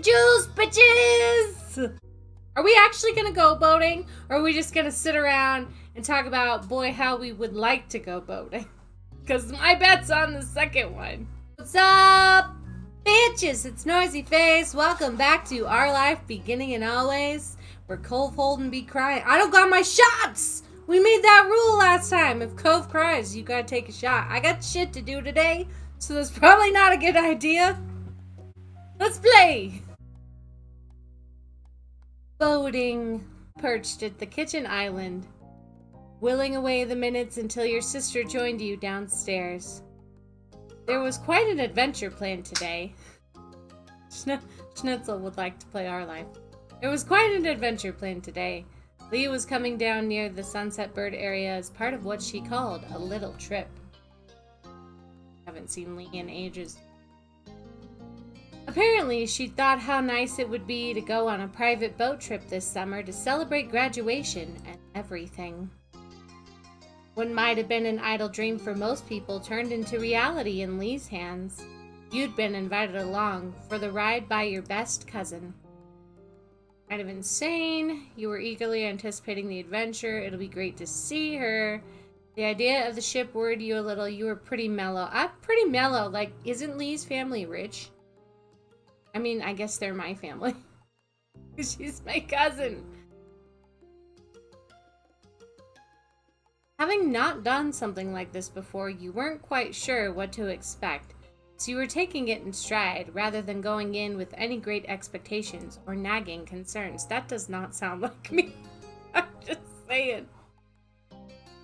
juice, bitches! Are we actually gonna go boating, or are we just gonna sit around and talk about, boy, how we would like to go boating? Because my bet's on the second one. What's up, bitches? It's Noisy Face. Welcome back to Our Life Beginning and Always, where Cove Holden be crying. I don't got my shots! We made that rule last time. If Cove cries, you gotta take a shot. I got shit to do today, so that's probably not a good idea. Let's play! Boating. Perched at the kitchen island, willing away the minutes until your sister joined you downstairs. There was quite an adventure planned today. Schnitzel would like to play Our Life. There was quite an adventure planned today. Lee was coming down near the Sunset Bird area as part of what she called a little trip. Haven't seen Lee in ages. Apparently, she thought how nice it would be to go on a private boat trip this summer to celebrate graduation and everything. What might have been an idle dream for most people turned into reality in Lee's hands. You'd been invited along for the ride by your best cousin. Kind of insane. You were eagerly anticipating the adventure. It'll be great to see her. The idea of the ship worried you a little. You were pretty mellow. I'm pretty mellow. Like, isn't Lee's family rich? I mean, I guess they're my family. She's my cousin. Having not done something like this before, you weren't quite sure what to expect, so you were taking it in stride rather than going in with any great expectations or nagging concerns. That does not sound like me. I'm just saying.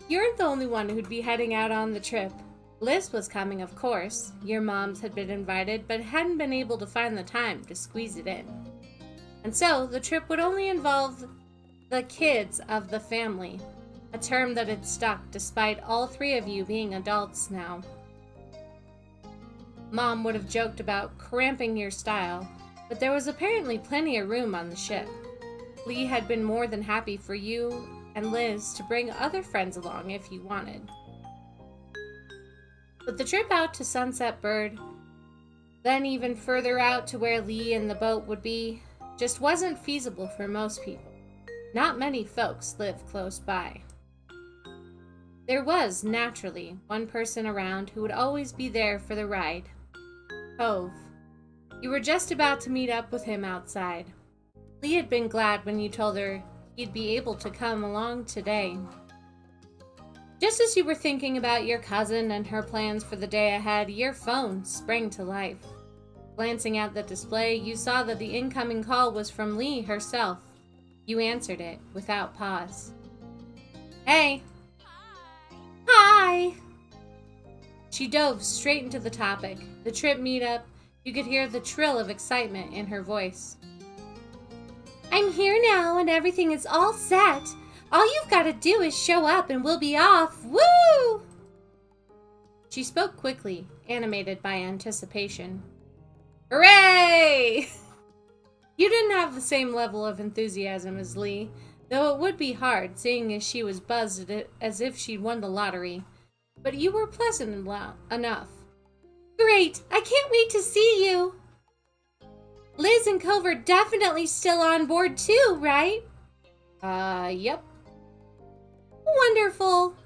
You aren't the only one who'd be heading out on the trip. Liz was coming, of course. Your moms had been invited, but hadn't been able to find the time to squeeze it in. And so, the trip would only involve the kids of the family, a term that had stuck despite all three of you being adults now. Mom would have joked about cramping your style, but there was apparently plenty of room on the ship. Lee had been more than happy for you and Liz to bring other friends along if you wanted. But the trip out to Sunset Bird, then even further out to where Lee and the boat would be, just wasn't feasible for most people. Not many folks live close by. There was, naturally, one person around who would always be there for the ride. Cove. You were just about to meet up with him outside. Lee had been glad when you told her he'd be able to come along today. Just as you were thinking about your cousin and her plans for the day ahead, your phone sprang to life. Glancing at the display, you saw that the incoming call was from Lee herself. You answered it without pause. Hey. Hi. She dove straight into the topic. The trip meetup. You could hear the trill of excitement in her voice. I'm here now and everything is all set. All you've got to do is show up and we'll be off. Woo! She spoke quickly, animated by anticipation. Hooray! You didn't have the same level of enthusiasm as Lee, though it would be hard, seeing as she was buzzed as if she'd won the lottery. But you were pleasant enough. Great! I can't wait to see you! Liz and Cove are definitely still on board too, right? Yep. Wonderful.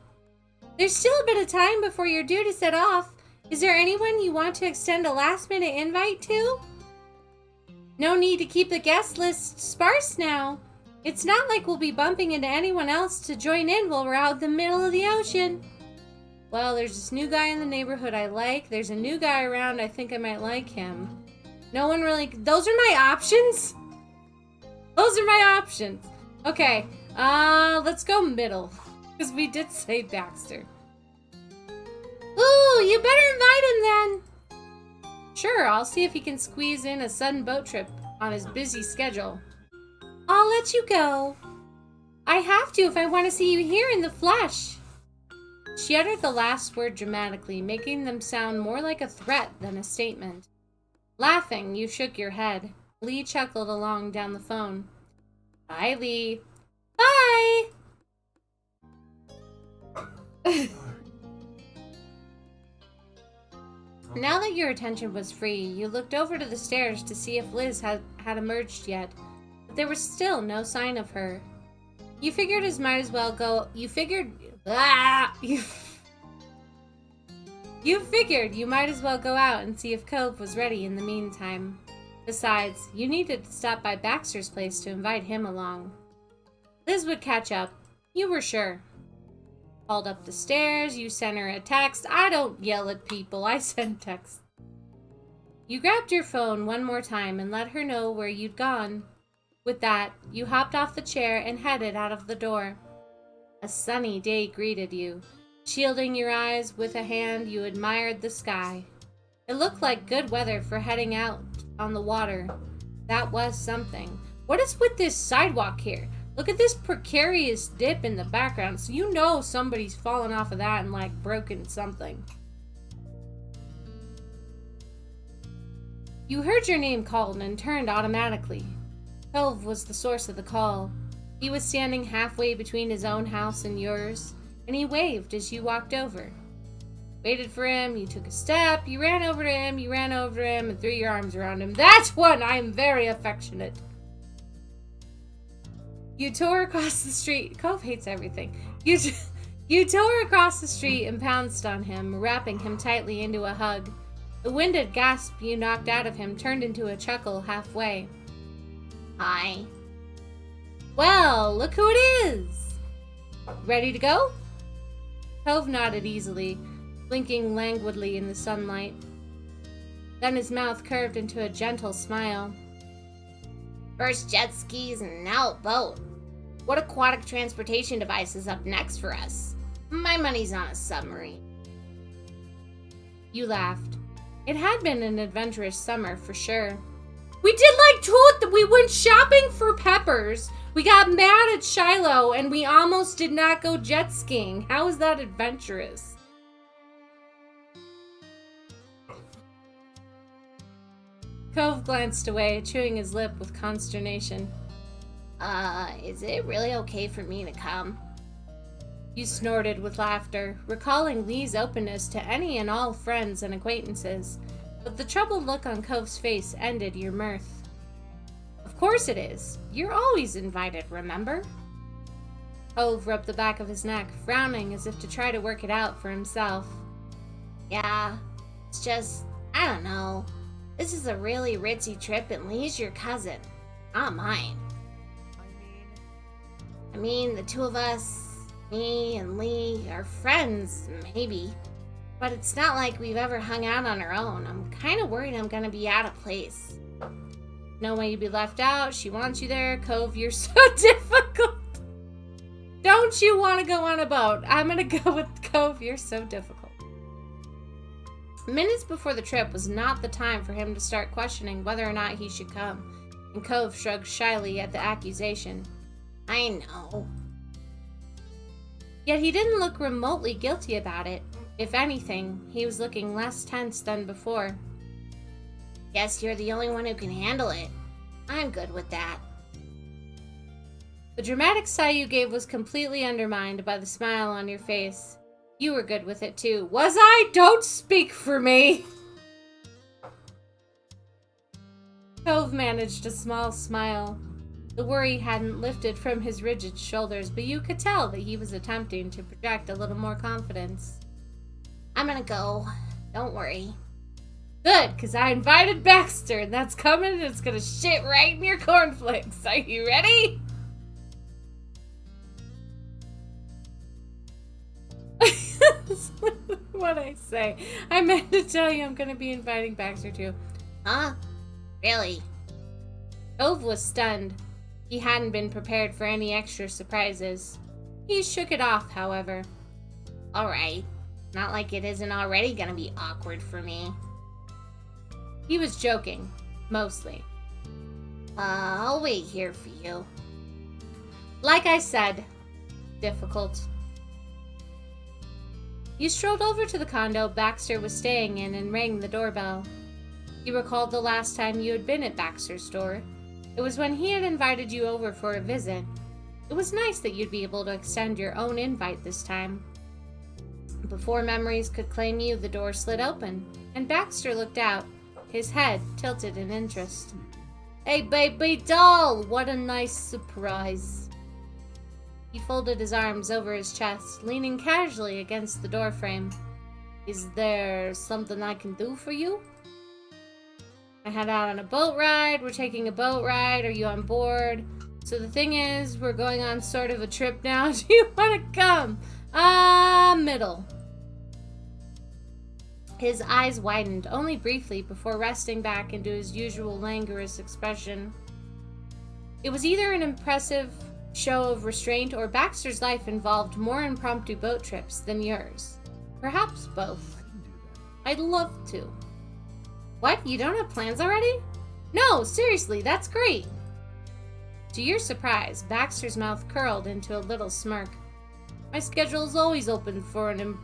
There's still a bit of time before you're due to set off. Is there anyone you want to extend a last-minute invite to? No need to keep the guest list sparse now. It's not like we'll be bumping into anyone else to join in while we're out in the middle of the ocean. Well, there's this new guy in the neighborhood I like. There's a new guy around. I think I might like him. No one really... Those are my options? Those are my options. Okay, let's go middle. Because we did say Baxter. Ooh, you better invite him then. Sure, I'll see if he can squeeze in a sudden boat trip on his busy schedule. I'll let you go. I have to if I want to see you here in the flesh. She uttered the last word dramatically, making them sound more like a threat than a statement. Laughing, you shook your head. Lee chuckled along down the phone. Bye, Lee. Bye! Now that your attention was free, you looked over to the stairs to see if Liz had emerged yet, but there was still no sign of her. You figured you might as well go out and see if Cove was ready in the meantime. Besides, you needed to stop by Baxter's place to invite him along. Liz would catch up, you were sure. Called up the stairs, you sent her a text. I don't yell at people, I send texts. You grabbed your phone one more time and let her know where you'd gone. With that, you hopped off the chair and headed out of the door. A sunny day greeted you. Shielding your eyes with a hand, you admired the sky. It looked like good weather for heading out on the water. That was something. What is with this sidewalk here? Look at this precarious dip in the background, so you know somebody's fallen off of that and, like, broken something. You heard your name called and turned automatically. Cove was the source of the call. He was standing halfway between his own house and yours, and he waved as you walked over. Waited for him, you took a step, you ran over to him, and threw your arms around him. That's one! I am very affectionate. You tore across the street. Cove hates everything. You tore across the street and pounced on him, wrapping him tightly into a hug. The winded gasp you knocked out of him turned into a chuckle halfway. Hi. Well, look who it is! Ready to go? Cove nodded easily, blinking languidly in the sunlight. Then his mouth curved into a gentle smile. First jet skis and now a boat. What aquatic transportation device is up next for us? My money's on a submarine. You laughed. It had been an adventurous summer for sure. We did we went shopping for peppers. We got mad at Shiloh and we almost did not go jet skiing. How is that adventurous? Cove glanced away, chewing his lip with consternation. Is it really okay for me to come? You snorted with laughter, recalling Lee's openness to any and all friends and acquaintances, but the troubled look on Cove's face ended your mirth. Of course it is. You're always invited, remember? Cove rubbed the back of his neck, frowning as if to try to work it out for himself. Yeah, it's just, I don't know. This is a really ritzy trip and Lee's your cousin, not mine. I mean, the two of us, me and Lee, are friends, maybe. But it's not like we've ever hung out on our own. I'm kind of worried I'm gonna be out of place. No way you'd be left out. She wants you there. Cove, you're so difficult. Don't you want to go on a boat? I'm gonna go with Cove, you're so difficult. Minutes before the trip was not the time for him to start questioning whether or not he should come, and Cove shrugged shyly at the accusation. I know. Yet he didn't look remotely guilty about it. If anything, he was looking less tense than before. Guess you're the only one who can handle it. I'm good with that. The dramatic sigh you gave was completely undermined by the smile on your face. You were good with it too. Was I? Don't speak for me! Cove managed a small smile. The worry hadn't lifted from his rigid shoulders, but you could tell that he was attempting to project a little more confidence. I'm gonna go. Don't worry. Good, because I invited Baxter, and that's coming, and it's gonna shit right in your cornflakes. Are you ready? What'd I say? I meant to tell you I'm gonna be inviting Baxter too. Huh? Really? Cove was stunned. He hadn't been prepared for any extra surprises. He shook it off, however. Alright. Not like it isn't already gonna be awkward for me. He was joking. Mostly. I'll wait here for you. Like I said, difficult. You strolled over to the condo Baxter was staying in and rang the doorbell. You recalled the last time you had been at Baxter's door. It was when he had invited you over for a visit. It was nice that you'd be able to extend your own invite this time. Before memories could claim you, the door slid open, and Baxter looked out, his head tilted in interest. "Hey, baby doll! What a nice surprise!" He folded his arms over his chest, leaning casually against the doorframe. "Is there something I can do for you?" "I head out on a boat ride. We're taking a boat ride. Are you on board? So the thing is, we're going on sort of a trip now. Do you want to come? Middle." His eyes widened only briefly before resting back into his usual languorous expression. It was either an impressive show of restraint or Baxter's life involved more impromptu boat trips than yours. Perhaps both. "I'd love to." "What? You don't have plans already?" "No, seriously, that's great." To your surprise, Baxter's mouth curled into a little smirk. "My schedule's always open for an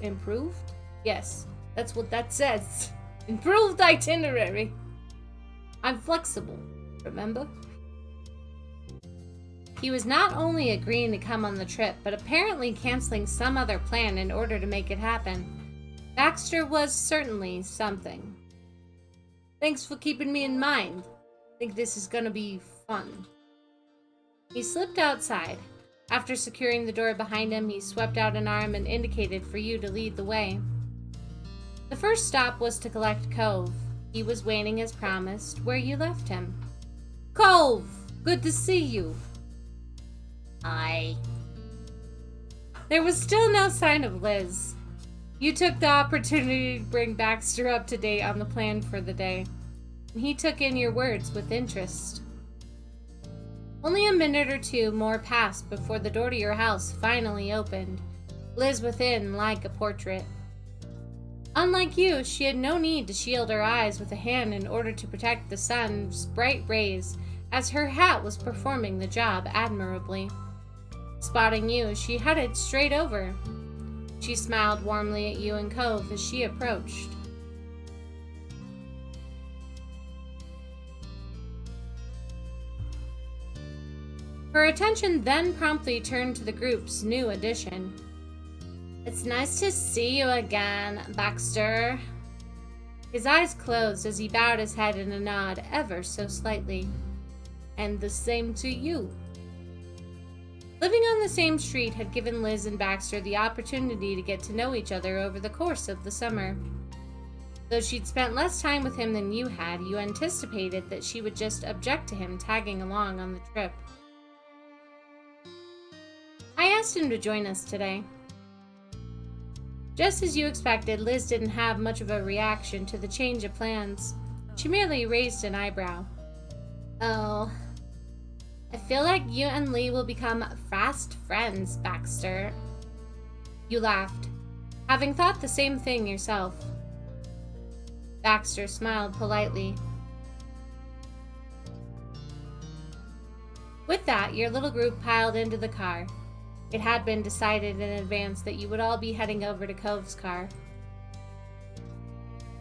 improved? Yes, that's what that says. Improved itinerary. I'm flexible, remember?" He was not only agreeing to come on the trip, but apparently canceling some other plan in order to make it happen. Baxter was certainly something. "Thanks for keeping me in mind. Think this is gonna be fun." He slipped outside. After securing the door behind him, he swept out an arm and indicated for you to lead the way. The first stop was to collect Cove. He was waiting as promised, where you left him. "Cove! Good to see you." "Hi." There was still no sign of Liz. You took the opportunity to bring Baxter up to date on the plan for the day. He took in your words with interest. Only a minute or two more passed before the door to your house finally opened, Liz within like a portrait. Unlike you, she had no need to shield her eyes with a hand in order to protect the sun's bright rays, as her hat was performing the job admirably. Spotting you, she headed straight over. She smiled warmly at you and Cove as she approached. Her attention then promptly turned to the group's new addition. "It's nice to see you again, Baxter." His eyes closed as he bowed his head in a nod ever so slightly. "And the same to you." Living on the same street had given Liz and Baxter the opportunity to get to know each other over the course of the summer. Though she'd spent less time with him than you had, you anticipated that she would just object to him tagging along on the trip. "I asked him to join us today." Just as you expected, Liz didn't have much of a reaction to the change of plans. She merely raised an eyebrow. "Oh, I feel like you and Lee will become fast friends, Baxter." You laughed, having thought the same thing yourself. Baxter smiled politely. With that, your little group piled into the car. It had been decided in advance that you would all be heading over to Cove's car.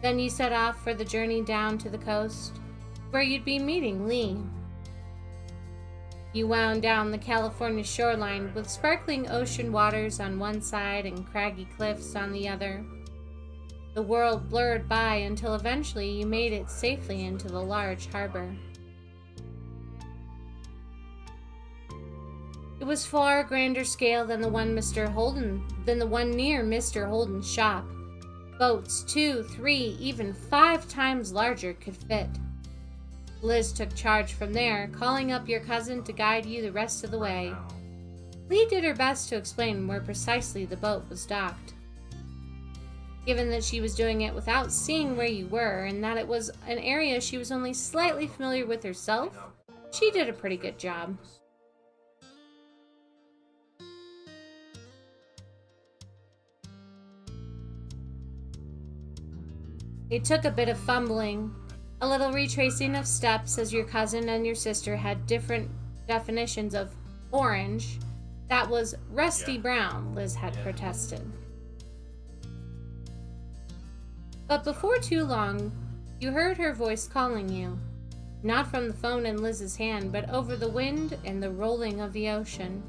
Then you set off for the journey down to the coast, where you'd be meeting Lee. You wound down the California shoreline with sparkling ocean waters on one side and craggy cliffs on the other. The world blurred by until eventually you made it safely into the large harbor. It was far grander scale than the one near Mr. Holden's shop. Boats 2, 3, even 5 times larger could fit. Liz took charge from there, calling up your cousin to guide you the rest of the way. Lee did her best to explain where precisely the boat was docked. Given that she was doing it without seeing where you were, and that it was an area she was only slightly familiar with herself, she did a pretty good job. It took a bit of fumbling, a little retracing of steps, as your cousin and your sister had different definitions of orange. That was rusty brown, Liz had protested. But before too long, you heard her voice calling you, not from the phone in Liz's hand, but over the wind and the rolling of the ocean.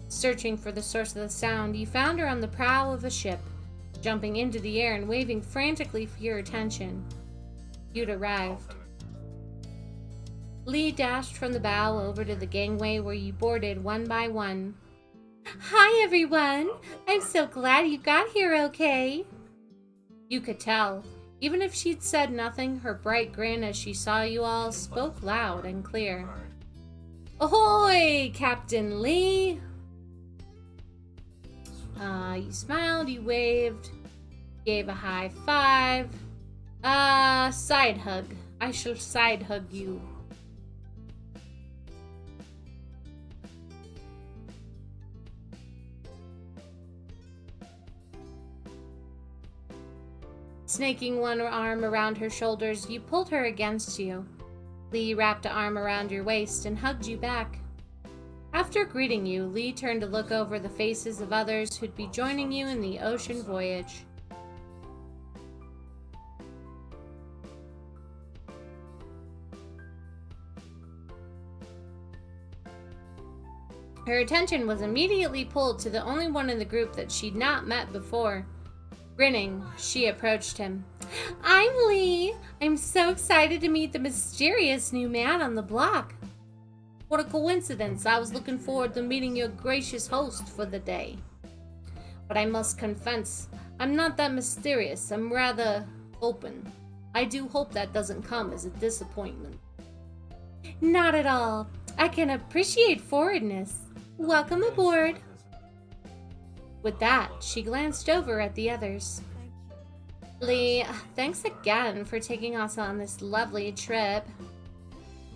Searching for the source of the sound, you found her on the prow of a ship, jumping into the air and waving frantically for your attention. You'd arrived. Lee dashed from the bow over to the gangway where you boarded one by one. Hi, everyone! I'm so glad you got here okay. You could tell. Even if she'd said nothing, her bright grin as she saw you all spoke loud and clear. Ahoy, Captain Lee! You smiled, you waved, gave a high five. Side hug. I shall side hug you. Snaking one arm around her shoulders, you pulled her against you. Lee wrapped an arm around your waist and hugged you back. After greeting you, Lee turned to look over the faces of others who'd be joining you in the ocean voyage. Her attention was immediately pulled to the only one in the group that she'd not met before. Grinning, she approached him. I'm Lee. I'm so excited to meet the mysterious new man on the block. What a coincidence. I was looking forward to meeting your gracious host for the day. But I must confess, I'm not that mysterious. I'm rather open. I do hope that doesn't come as a disappointment. Not at all. I can appreciate forwardness. Welcome aboard. With that, she glanced over at the others. Lee, thanks again for taking us on this lovely trip.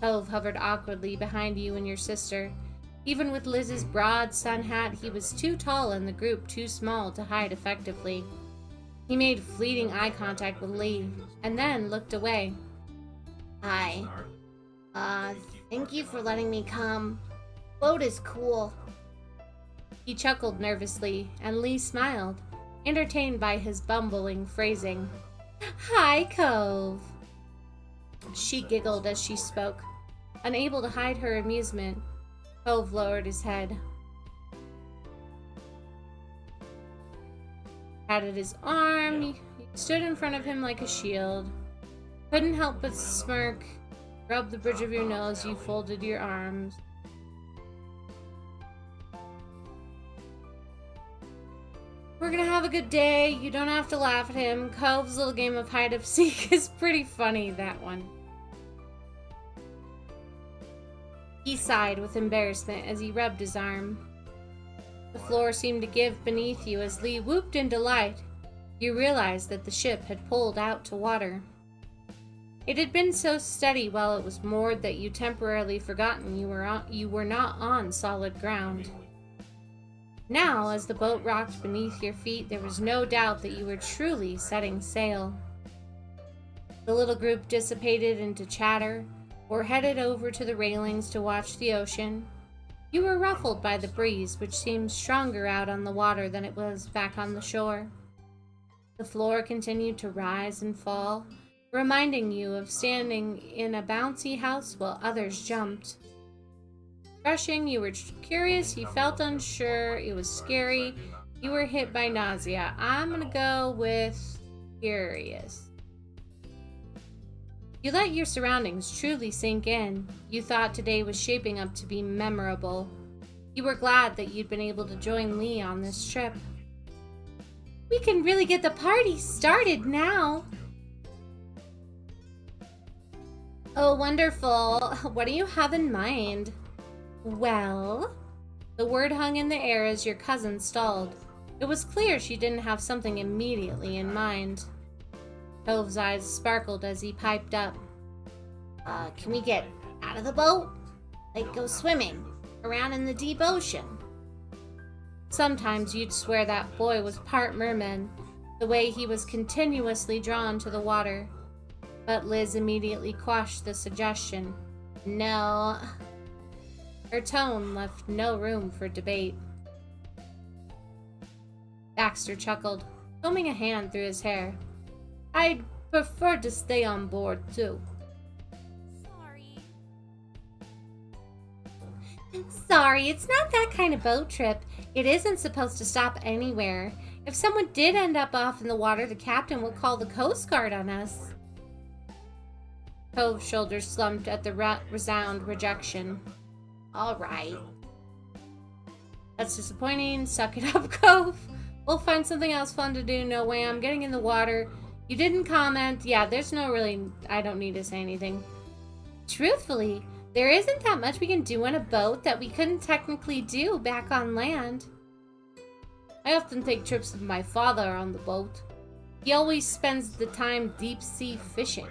Cove hovered awkwardly behind you and your sister. Even with Liz's broad sun hat, he was too tall and the group too small to hide effectively. He made fleeting eye contact with Lee, and then looked away. Hi. Thank you for letting me come. Boat is cool. He chuckled nervously, and Lee smiled, entertained by his bumbling phrasing. Hi, Cove. She giggled as she spoke. Unable to hide her amusement, Cove lowered his head. Patted his arm. He stood in front of him like a shield. Couldn't help but smirk. Rubbed the bridge of your nose. You folded your arms. We're gonna have a good day. You don't have to laugh at him. Cove's little game of hide and seek is pretty funny, that one. He sighed with embarrassment as he rubbed his arm. The floor seemed to give beneath you as Lee whooped in delight. You realized that the ship had pulled out to water. It had been so steady while it was moored that you temporarily forgotten you were not on solid ground. Now, as the boat rocked beneath your feet, there was no doubt that you were truly setting sail. The little group dissipated into chatter, or headed over to the railings to watch the ocean. You were ruffled by the breeze, which seemed stronger out on the water than it was back on the shore. The floor continued to rise and fall, reminding you of standing in a bouncy house while others jumped. Rushing, you were curious, you felt unsure, it was scary, you were hit by nausea. I'm gonna go with curious. You let your surroundings truly sink in. You thought today was shaping up to be memorable. You were glad that you'd been able to join Lee on this trip. We can really get the party started now. Oh, wonderful. What do you have in mind? Well, the word hung in the air as your cousin stalled. It was clear she didn't have something immediately in mind. Cove's eyes sparkled as he piped up. Can we get out of the boat? Like go swimming around in the deep ocean? Sometimes you'd swear that boy was part merman, the way he was continuously drawn to the water. But Liz immediately quashed the suggestion. No. Her tone left no room for debate. Baxter chuckled, combing a hand through his hair. I'd prefer to stay on board, too. Sorry. Sorry, it's not that kind of boat trip. It isn't supposed to stop anywhere. If someone did end up off in the water, the captain would call the Coast Guard on us. Cove's shoulders slumped at the resound rejection. All right. That's disappointing. Suck it up, Cove. We'll find something else fun to do. No way, I'm getting in the water. You didn't comment. Yeah, there's no really... I don't need to say anything. Truthfully, there isn't that much we can do on a boat that we couldn't technically do back on land. I often take trips with my father on the boat. He always spends the time deep-sea fishing.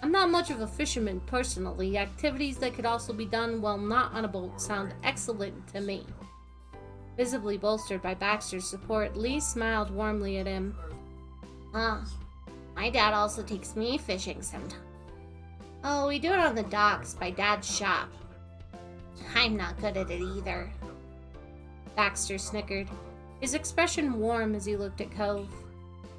I'm not much of a fisherman personally. Activities that could also be done while not on a boat sound excellent to me. Visibly bolstered by Baxter's support, Lee smiled warmly at him. My dad also takes me fishing sometimes. Oh, we do it on the docks by Dad's shop. I'm not good at it either. Baxter snickered, his expression warm as he looked at Cove.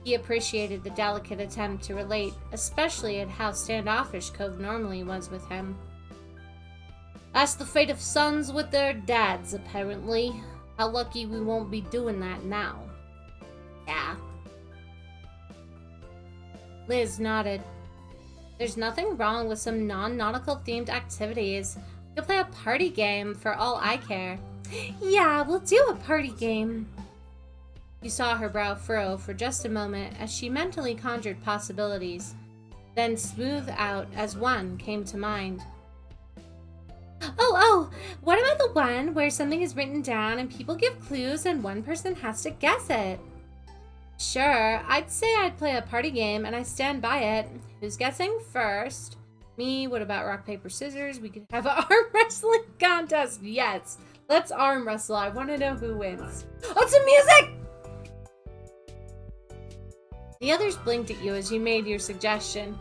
He appreciated the delicate attempt to relate, especially at how standoffish Cove normally was with him. That's the fate of sons with their dads, apparently. How lucky we won't be doing that now. Yeah. Liz nodded. There's nothing wrong with some non-nautical themed activities. We'll play a party game for all I care. Yeah, we'll do a party game. You saw her brow furrow for just a moment as she mentally conjured possibilities, then smooth out as one came to mind. Oh, what about the one where something is written down and people give clues and one person has to guess it? Sure, I'd say I'd play a party game and I stand by it. Who's guessing first? Me, what about rock, paper, scissors? We could have an arm wrestling contest. Yes, let's arm wrestle. I want to know who wins. Oh, some music! The others blinked at you as you made your suggestion.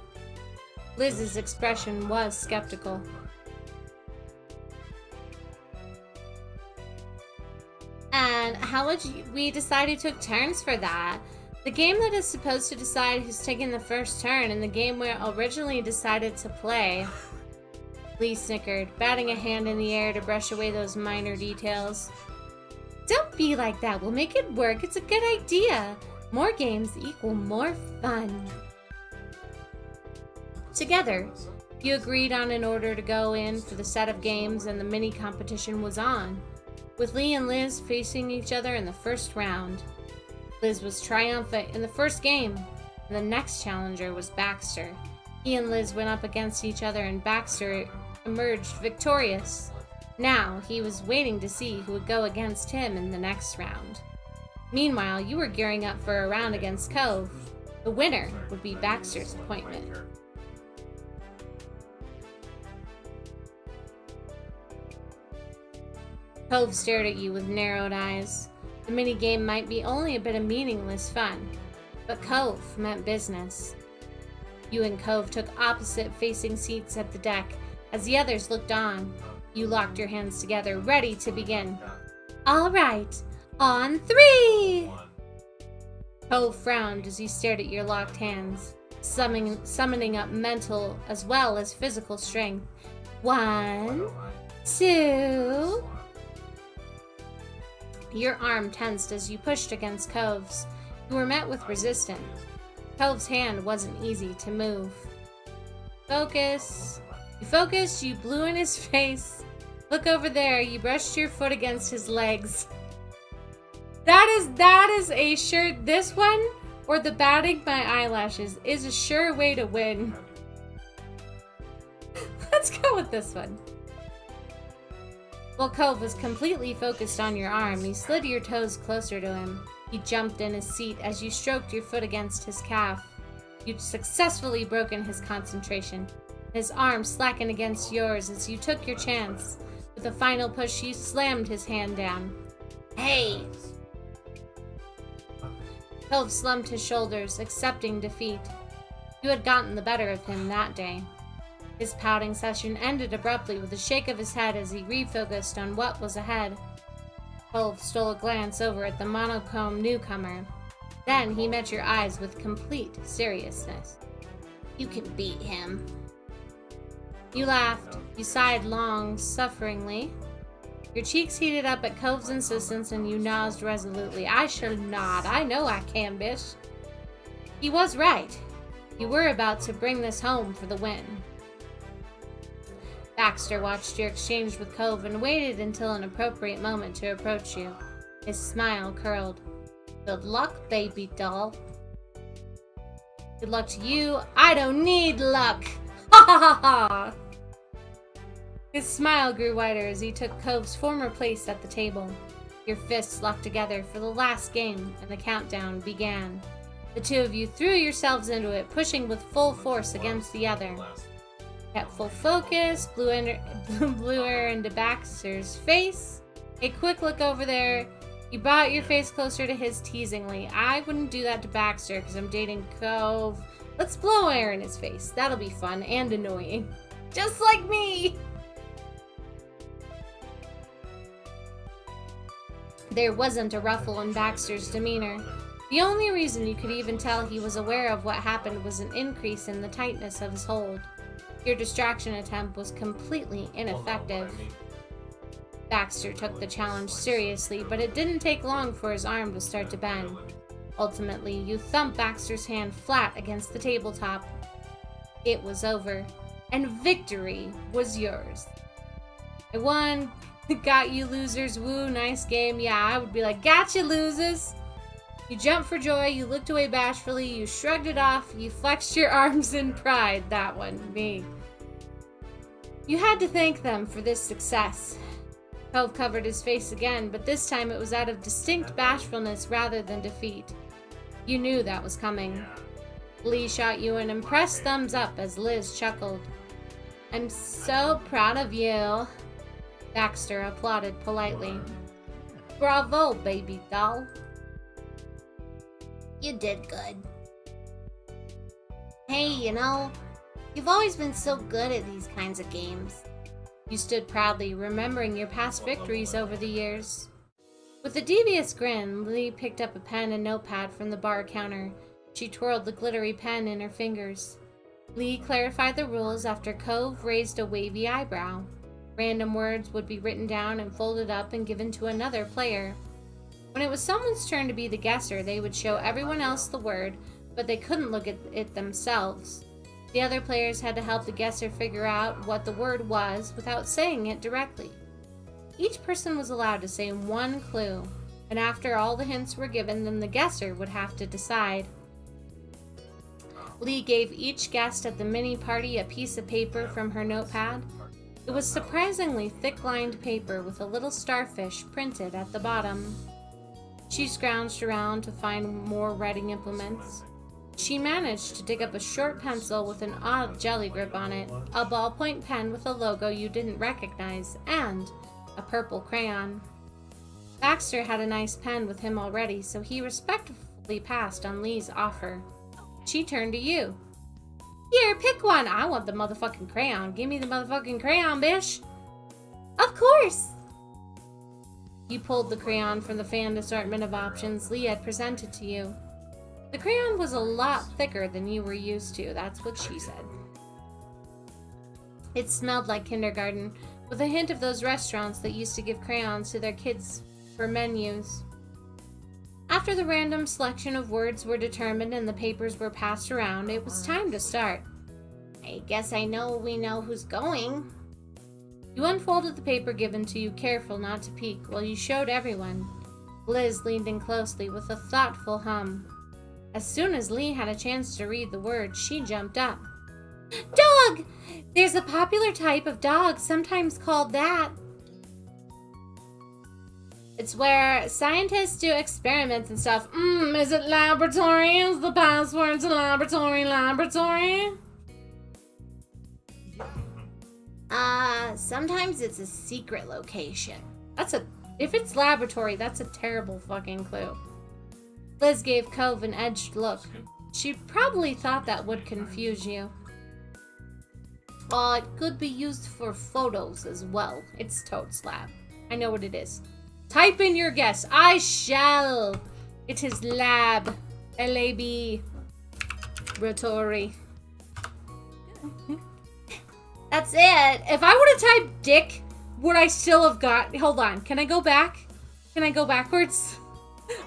Liz's expression was skeptical. And how would we decide who took turns for that? The game that is supposed to decide who's taking the first turn and the game we originally decided to play. Lee snickered, batting a hand in the air to brush away those minor details. Don't be like that. We'll make it work. It's a good idea. More games equal more fun. Together, you agreed on an order to go in for the set of games and the mini competition was on, with Lee and Liz facing each other in the first round. Liz was triumphant in the first game, and the next challenger was Baxter. He and Liz went up against each other and Baxter emerged victorious. Now, he was waiting to see who would go against him in the next round. Meanwhile, you were gearing up for a round against Cove. The winner would be Baxter's appointment. Cove stared at you with narrowed eyes. The minigame might be only a bit of meaningless fun, but Cove meant business. You and Cove took opposite-facing seats at the deck. As the others looked on, you locked your hands together, ready to begin. All right, on 3! Cove frowned as he stared at your locked hands, summoning up mental as well as physical strength. 1, 2... Your arm tensed as you pushed against Cove's. You were met with resistance. Cove's hand wasn't easy to move. Focus. You focused, you blew in his face. Look over there, you brushed your foot against his legs. That is a sure, this one, or the batting my eyelashes, is a sure way to win. Let's go with this one. While Cove was completely focused on your arm, you slid your toes closer to him. He jumped in his seat as you stroked your foot against his calf. You'd successfully broken his concentration. His arm slackened against yours as you took your chance. With a final push, you slammed his hand down. Hey! Cove slumped his shoulders, accepting defeat. You had gotten the better of him that day. His pouting session ended abruptly with a shake of his head as he refocused on what was ahead. Cove stole a glance over at the monochrome newcomer. Then he met your eyes with complete seriousness. You can beat him. You laughed. You sighed long, sufferingly. Your cheeks heated up at Cove's insistence and you nosed resolutely. I shall not. I know I can, bish. He was right. You were about to bring this home for the win. Baxter watched your exchange with Cove and waited until an appropriate moment to approach you. His smile curled. Good luck, baby doll. Good luck to you. I don't need luck. Ha ha ha ha. His smile grew wider as he took Cove's former place at the table. Your fists locked together for the last game, and the countdown began. The two of you threw yourselves into it, pushing with full force against the other. Kept full focus, blew air into Baxter's face. A quick look over there. You brought your face closer to his teasingly. I wouldn't do that to Baxter because I'm dating Cove. Let's blow air in his face. That'll be fun and annoying. Just like me! There wasn't a ruffle in Baxter's demeanor. The only reason you could even tell he was aware of what happened was an increase in the tightness of his hold. Your distraction attempt was completely ineffective. Baxter took the challenge seriously, but it didn't take long for his arm to start to bend. Ultimately, you thumped Baxter's hand flat against the tabletop. It was over, and victory was yours. I won. Got you losers. Woo, nice game. Yeah, I would be like, gotcha, losers. You jumped for joy, you looked away bashfully, you shrugged it off, you flexed your arms in pride. That one, me. You had to thank them for this success. Cove covered his face again, but this time it was out of distinct bashfulness rather than defeat. You knew that was coming. Lee shot you an impressed thumbs up as Liz chuckled. I'm so proud of you. Baxter applauded politely. Bravo, baby doll. You did good. Hey, you know, you've always been so good at these kinds of games. You stood proudly, remembering your past victories over the years. With a devious grin, Lee picked up a pen and notepad from the bar counter. She twirled the glittery pen in her fingers. Lee clarified the rules after Cove raised a wavy eyebrow. Random words would be written down and folded up and given to another player. When it was someone's turn to be the guesser, they would show everyone else the word, but they couldn't look at it themselves. The other players had to help the guesser figure out what the word was without saying it directly. Each person was allowed to say one clue, and after all the hints were given, then the guesser would have to decide. Lee gave each guest at the mini party a piece of paper from her notepad. It was surprisingly thick-lined paper with a little starfish printed at the bottom. She scrounged around to find more writing implements. She managed to dig up a short pencil with an odd jelly grip on it, a ballpoint pen with a logo you didn't recognize, and a purple crayon. Baxter had a nice pen with him already, so he respectfully passed on Lee's offer. She turned to you. Here, pick one. I want the motherfucking crayon. Give me the motherfucking crayon, bish. Of course. You pulled the crayon from the fanned assortment of options Lee had presented to you. The crayon was a lot thicker than you were used to, that's what she said. It smelled like kindergarten, with a hint of those restaurants that used to give crayons to their kids for menus. After the random selection of words were determined and the papers were passed around, it was time to start. I guess we know who's going. You unfolded the paper given to you, careful not to peek, while you showed everyone. Liz leaned in closely with a thoughtful hum. As soon as Lee had a chance to read the word, she jumped up. Dog! There's a popular type of dog, sometimes called that. It's where scientists do experiments and stuff. Is it laboratory? Is the password to laboratory? Sometimes it's a secret location. If it's laboratory, that's a terrible fucking clue. Liz gave Cove an edged look. She probably thought that would confuse you. It could be used for photos as well. It's totes lab. I know what it is. Type in your guess. I shall. It is lab. L-A-B. Laboratory. That's it. If I would have typed dick, would I still have got... Hold on. Can I go back? Can I go backwards?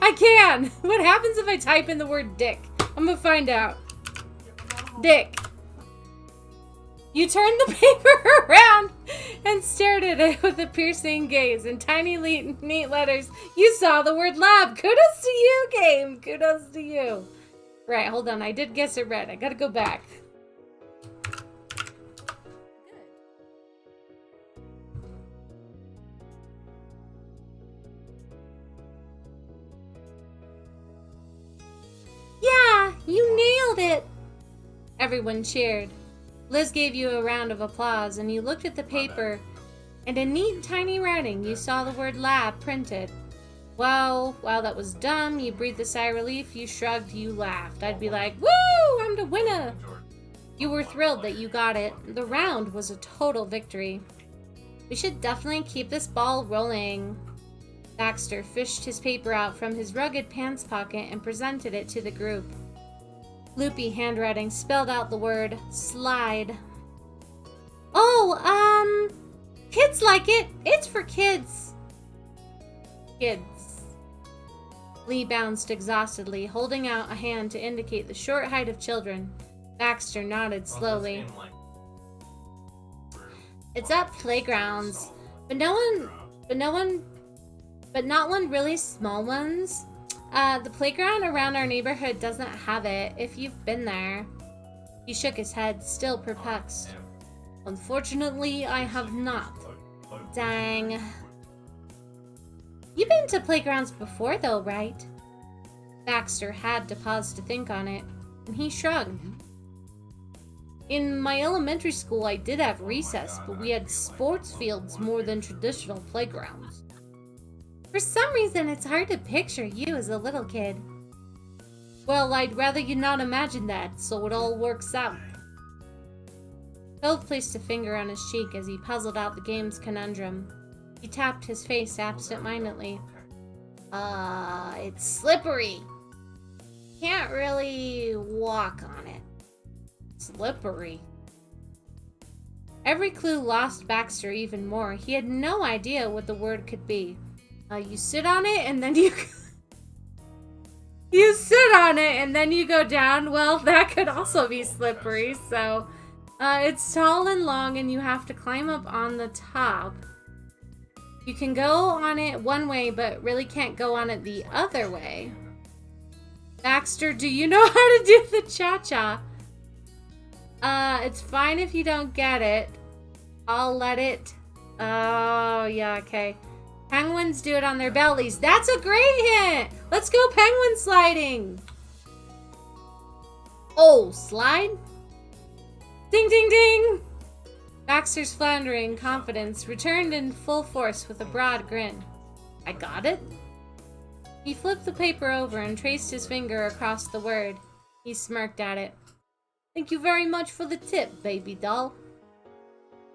I can! What happens if I type in the word dick? I'm gonna find out. Dick. You turned the paper around and stared at it with a piercing gaze. In tiny, neat letters, you saw the word lab. Kudos to you, game. Kudos to you. Right, hold on. I did guess it right. I gotta go back. Yeah, you nailed it. Everyone cheered. Liz gave you a round of applause, and you looked at the paper, and in neat, tiny writing, you saw the word lab printed. Well, while that was dumb, you breathed a sigh of relief, you shrugged, you laughed. I'd be like, woo, I'm the winner. You were thrilled that you got it. The round was a total victory. We should definitely keep this ball rolling. Baxter fished his paper out from his rugged pants pocket and presented it to the group. Loopy handwriting spelled out the word slide. Oh, kids like it. It's for kids. Kids. Lee bounced exhaustedly, holding out a hand to indicate the short height of children. Baxter nodded slowly. It's at playgrounds, but not one really small ones. The playground around our neighborhood doesn't have it, if you've been there. He shook his head, still perplexed. Unfortunately, I have not. Dang. You've been to playgrounds before, though, right? Baxter had to pause to think on it, and he shrugged. In my elementary school, I did have recess, but we had sports fields more than traditional playgrounds. For some reason, it's hard to picture you as a little kid. Well, I'd rather you not imagine that, so it all works out. Cove placed a finger on his cheek as he puzzled out the game's conundrum. He tapped his face absent-mindedly. It's slippery. Can't really walk on it. Slippery. Every clue lost Baxter even more. He had no idea what the word could be. You sit on it and then you sit on it and then you go down. Well, that could also be slippery. So it's tall and long and you have to climb up on the top. You can go on it one way but really can't go on it the other way. Baxter, do you know how to do the cha-cha? It's fine if you don't get it. I'll let it. Oh, yeah, okay. Penguins do it on their bellies. That's a great hint! Let's go penguin sliding! Oh, slide? Ding, ding, ding! Baxter's floundering confidence returned in full force with a broad grin. I got it? He flipped the paper over and traced his finger across the word. He smirked at it. Thank you very much for the tip, baby doll.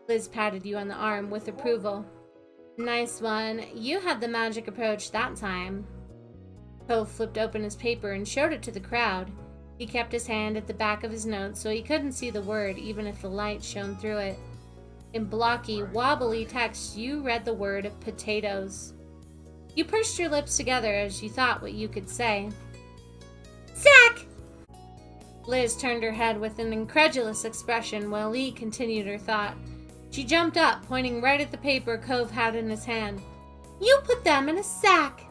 Liz patted you on the arm with approval. Nice one. You had the magic approach that time. Cove flipped open his paper and showed it to the crowd. He kept his hand at the back of his notes so he couldn't see the word even if the light shone through it. In blocky, wobbly text, you read the word potatoes. You pursed your lips together as you thought what you could say. Sack! Liz turned her head with an incredulous expression while Lee continued her thought. She jumped up, pointing right at the paper Cove had in his hand. You put them in a sack!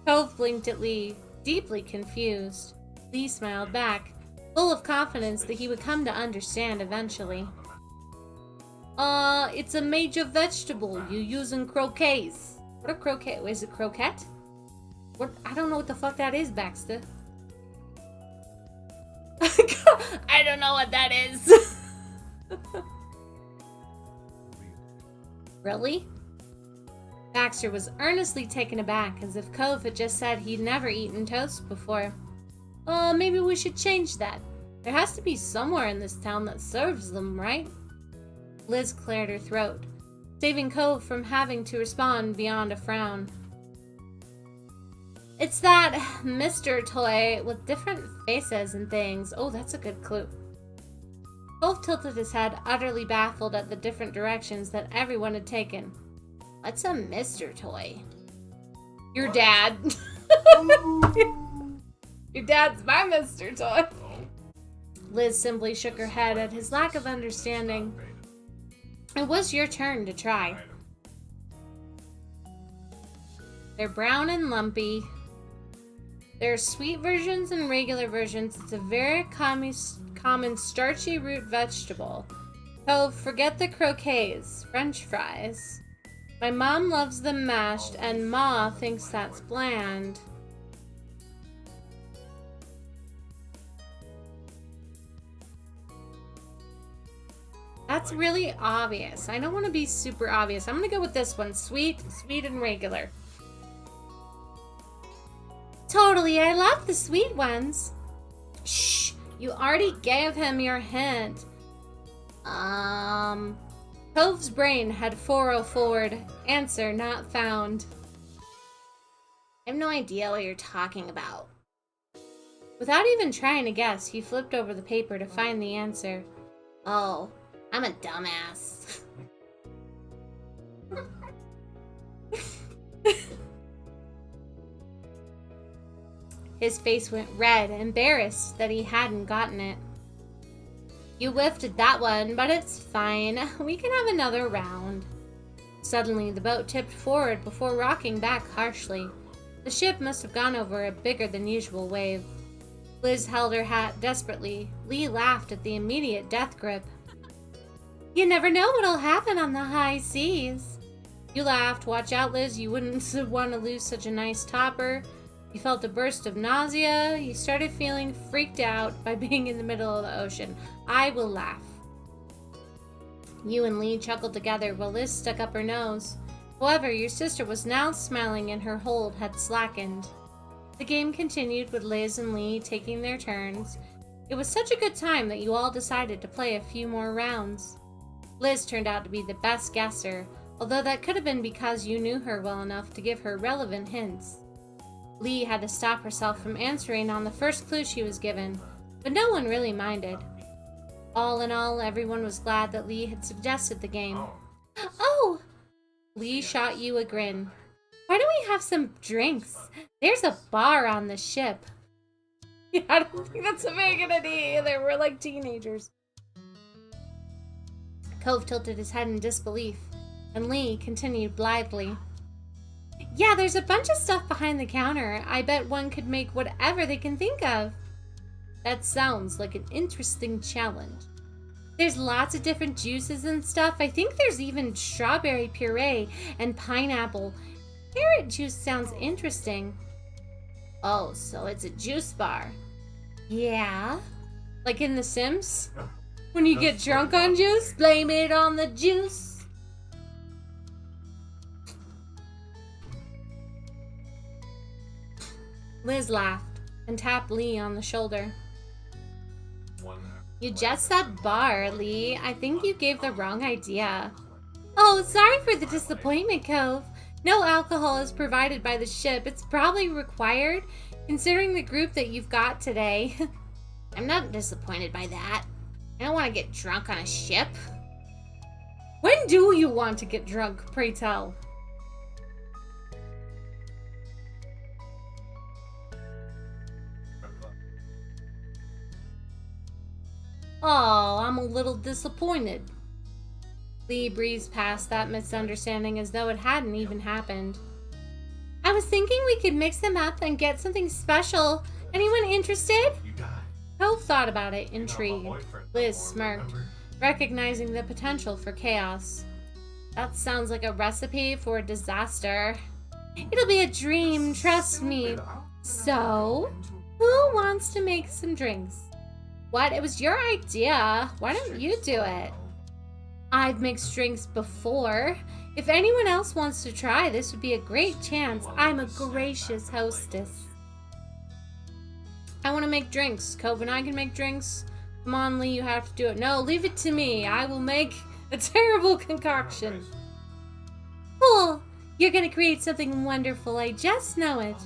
Cove blinked at Lee, deeply confused. Lee smiled back, full of confidence that he would come to understand eventually. It's a major vegetable you use in croquets. What a croquet? Is it croquette? What? I don't know what the fuck that is, Baxter. I don't know what that is. Really? Baxter was earnestly taken aback, as if Cove had just said he'd never eaten toast before. Maybe we should change that. There has to be somewhere in this town that serves them, right? Liz cleared her throat, saving Cove from having to respond beyond a frown. It's that Mr. Toy with different faces and things. Oh, that's a good clue. Cove tilted his head, utterly baffled at the different directions that everyone had taken. What's a Mr. Toy? Your dad. Your dad's my Mr. Toy. Liz simply shook her head at his lack of understanding. It was your turn to try. They're brown and lumpy. There are sweet versions and regular versions. It's a very common starchy root vegetable. Cove, forget the croquets. French fries. My mom loves them mashed, and Ma thinks that's bland. That's really obvious. I don't want to be super obvious. I'm going to go with this one. Sweet, sweet, and regular. Totally, I love the sweet ones. Shh, you already gave him your hint. Cove's brain had 404'd. Answer not found. I have no idea what you're talking about. Without even trying to guess, he flipped over the paper to find the answer. Oh, I'm a dumbass. His face went red, embarrassed that he hadn't gotten it. You whiffed at that one, but it's fine. We can have another round. Suddenly, the boat tipped forward before rocking back harshly. The ship must have gone over a bigger than usual wave. Liz held her hat desperately. Lee laughed at the immediate death grip. You never know what'll happen on the high seas. You laughed. Watch out, Liz. You wouldn't want to lose such a nice topper. You felt a burst of nausea. You started feeling freaked out by being in the middle of the ocean. I will laugh. You and Lee chuckled together while Liz stuck up her nose. However, your sister was now smiling and her hold had slackened. The game continued with Liz and Lee taking their turns. It was such a good time that you all decided to play a few more rounds. Liz turned out to be the best guesser, although that could have been because you knew her well enough to give her relevant hints. Lee had to stop herself from answering on the first clue she was given, but no one really minded. All in all, everyone was glad that Lee had suggested the game. Oh! Lee shot you a grin. Why don't we have some drinks? There's a bar on the ship. Yeah, I don't think that's a very good idea either. We're like teenagers. Cove tilted his head in disbelief, and Lee continued blithely. Yeah, there's a bunch of stuff behind the counter. I bet one could make whatever they can think of. That sounds like an interesting challenge. There's lots of different juices and stuff. I think there's even strawberry puree and pineapple. Carrot juice sounds interesting. Oh, so it's a juice bar. Yeah. Like in The Sims? When you get drunk on juice, blame it on the juice. Liz laughed and tapped Lee on the shoulder. You just said bar, Lee. I think you gave the wrong idea. Oh, sorry for the disappointment, Cove. No alcohol is provided by the ship. It's probably required, considering the group that you've got today. I'm not disappointed by that. I don't want to get drunk on a ship. When do you want to get drunk, pray tell? Oh, I'm a little disappointed. Lee breezed past that misunderstanding as though it hadn't even happened. I was thinking we could mix them up and get something special. Anyone interested? Cove thought about it, intrigued. Liz smirked, recognizing the potential for chaos. That sounds like a recipe for a disaster. It'll be a dream, trust me. So, who wants to make some drinks? What? It was your idea. Why don't you do it? I've mixed drinks before. If anyone else wants to try, this would be a great chance. I'm a gracious hostess. I want to make drinks. Cove and I can make drinks. Come on, Lee, you have to do it. No, leave it to me. I will make a terrible concoction. Cool. You're going to create something wonderful. I just know it.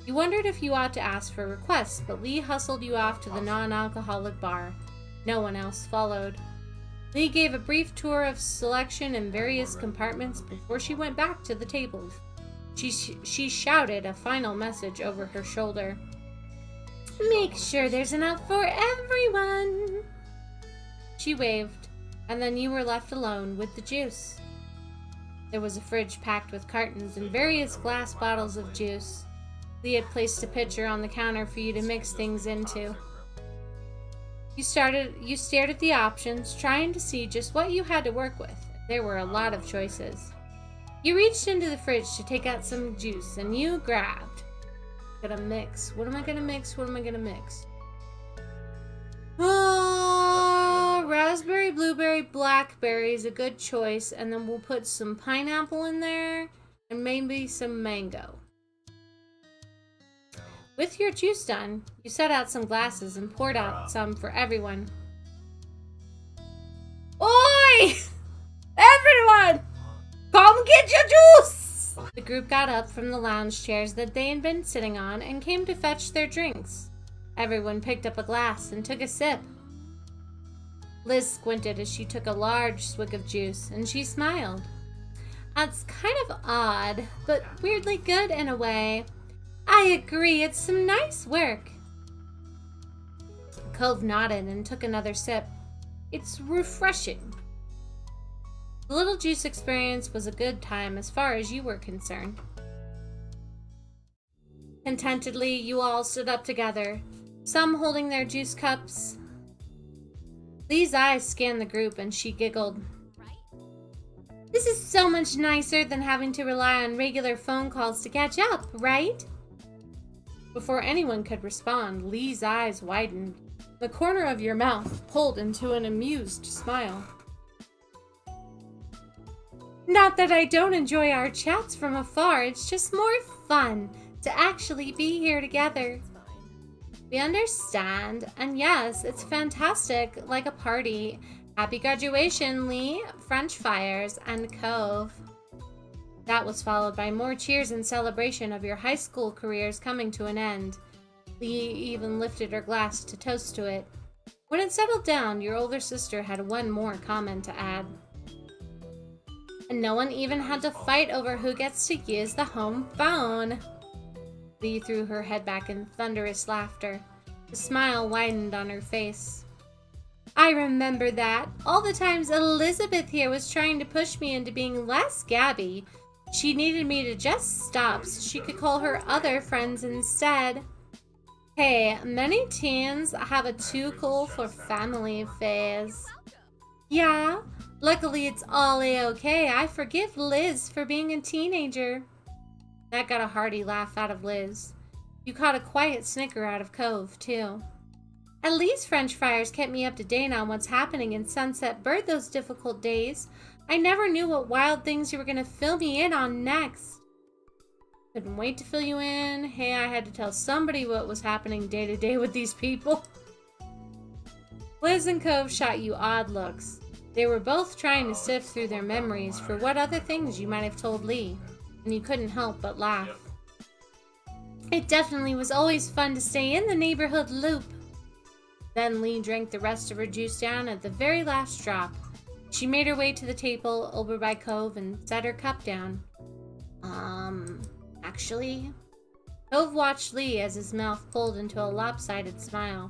You wondered if you ought to ask for requests, but Lee hustled you off to the non-alcoholic bar. No one else followed. Lee gave a brief tour of selection in various compartments before she went back to the tables. She shouted a final message over her shoulder. "Make sure there's enough for everyone." She waved, and then you were left alone with the juice. There was a fridge packed with cartons and various glass bottles of juice. Lee had placed a pitcher on the counter for you to mix things into. You stared at the options, trying to see just what you had to work with. There were a lot of choices. You reached into the fridge to take out some juice, and you grabbed. Gonna mix. What am I gonna mix? What am I gonna mix? Oh, raspberry, blueberry, blackberry is a good choice, and then we'll put some pineapple in there, and maybe some mango. With your juice done, you set out some glasses and poured out some for everyone. Oi! Everyone! Come get your juice! The group got up from the lounge chairs that they had been sitting on and came to fetch their drinks. Everyone picked up a glass and took a sip. Liz squinted as she took a large swig of juice, and she smiled. That's kind of odd, but weirdly good in a way. I agree, it's some nice work. Cove nodded and took another sip. It's refreshing. The little juice experience was a good time as far as you were concerned. Contentedly, you all stood up together, some holding their juice cups. Lee's eyes scanned the group and she giggled. This is so much nicer than having to rely on regular phone calls to catch up, right? Before anyone could respond, Lee's eyes widened. The corner of your mouth pulled into an amused smile. Not that I don't enjoy our chats from afar, it's just more fun to actually be here together. We understand, and yes, it's fantastic, like a party. Happy graduation, Lee, French fires, and Cove. That was followed by more cheers in celebration of your high school careers coming to an end. Lee even lifted her glass to toast to it. When it settled down, your older sister had one more comment to add. And no one even had to fight over who gets to use the home phone. Lee threw her head back in thunderous laughter. The smile widened on her face. I remember that. All the times Elizabeth here was trying to push me into being less Gabby. She needed me to just stop so she could call her other friends instead. Hey, many teens have a too cool for family phase. Yeah, luckily it's all a-okay. I forgive Liz for being a teenager. That got a hearty laugh out of Liz. You caught a quiet snicker out of Cove, too. At least French fries kept me up to date on what's happening in Sunset Bird those difficult days. I never knew what wild things you were going to fill me in on next. Couldn't wait to fill you in. Hey, I had to tell somebody what was happening day to day with these people. Liz and Cove shot you odd looks. They were both trying to sift through their memories for what other things you might have told Lee, and you couldn't help but laugh. It definitely was always fun to stay in the neighborhood loop. Then Lee drank the rest of her juice down at the very last drop. She made her way to the table over by Cove and set her cup down. Actually? Cove watched Lee as his mouth pulled into a lopsided smile.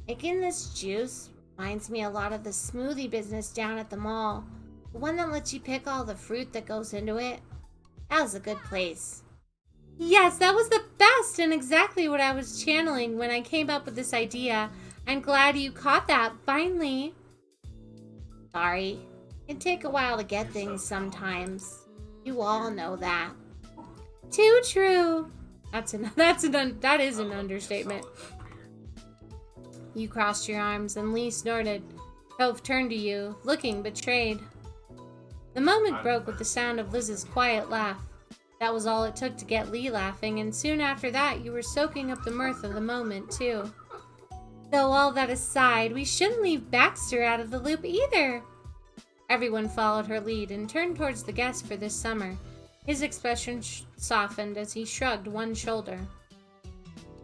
Making this juice reminds me a lot of the smoothie business down at the mall. The one that lets you pick all the fruit that goes into it. That was a good place. Yes, that was the best and exactly what I was channeling when I came up with this idea. I'm glad you caught that finally. Sorry. It can take a while to get things sometimes. You all know that. Too true. That is an understatement. You crossed your arms and Lee snorted. Cove turned to you, looking betrayed. The moment broke with the sound of Liz's quiet laugh. That was all it took to get Lee laughing, and soon after that you were soaking up the mirth of the moment, too. Though all that aside, we shouldn't leave Baxter out of the loop either. Everyone followed her lead and turned towards the guest for this summer. His expression softened as he shrugged one shoulder.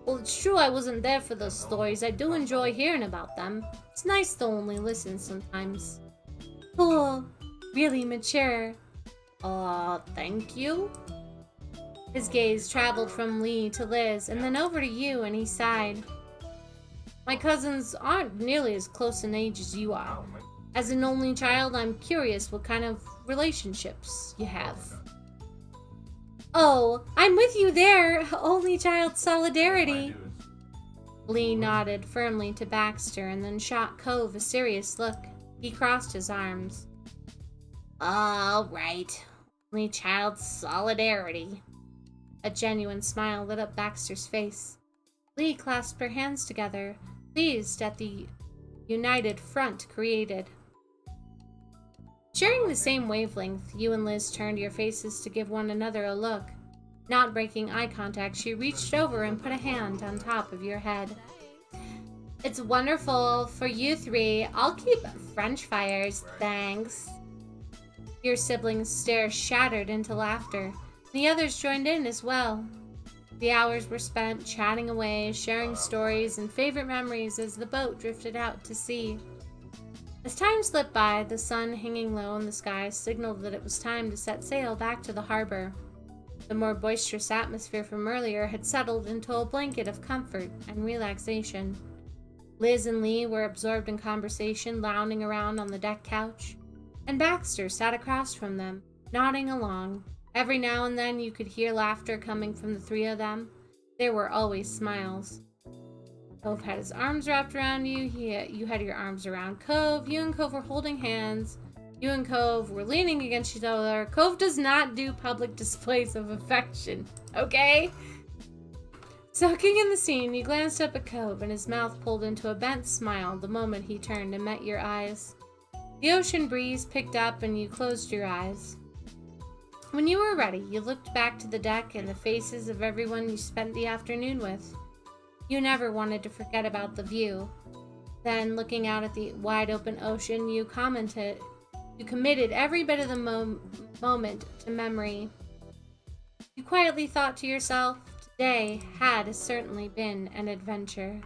Well, it's true I wasn't there for those stories. I do enjoy hearing about them. It's nice to only listen sometimes. Cool. Really mature. Thank you? His gaze traveled from Lee to Liz and then over to you, and he sighed. My cousins aren't nearly as close in age as you are. As an only child, I'm curious what kind of relationships you have. Oh, I'm with you there. Only child solidarity. Lee nodded firmly to Baxter and then shot Cove a serious look. He crossed his arms. All right. Only child solidarity. A genuine smile lit up Baxter's face. Lee clasped her hands together, pleased at the united front created. Sharing the same wavelength, you and Liz turned your faces to give one another a look. Not breaking eye contact, she reached over and put a hand on top of your head. It's wonderful for you three. I'll keep French fries, thanks. Your siblings' stare shattered into laughter. The others joined in as well. The hours were spent chatting away, sharing stories and favorite memories as the boat drifted out to sea. As time slipped by, the sun hanging low in the sky signaled that it was time to set sail back to the harbor. The more boisterous atmosphere from earlier had settled into a blanket of comfort and relaxation. Liz and Lee were absorbed in conversation, lounging around on the deck couch, and Baxter sat across from them, nodding along. Every now and then you could hear laughter coming from the three of them. There were always smiles. Cove had his arms wrapped around you. You had your arms around Cove. You and Cove were holding hands. You and Cove were leaning against each other. Cove does not do public displays of affection, okay? Soaking in the scene, you glanced up at Cove, and his mouth pulled into a bent smile the moment he turned and met your eyes. The ocean breeze picked up, and you closed your eyes. When you were ready, you looked back to the deck and the faces of everyone you spent the afternoon with. You never wanted to forget about the view. Then, looking out at the wide-open ocean, you committed every bit of the moment to memory. You quietly thought to yourself, today had certainly been an adventure.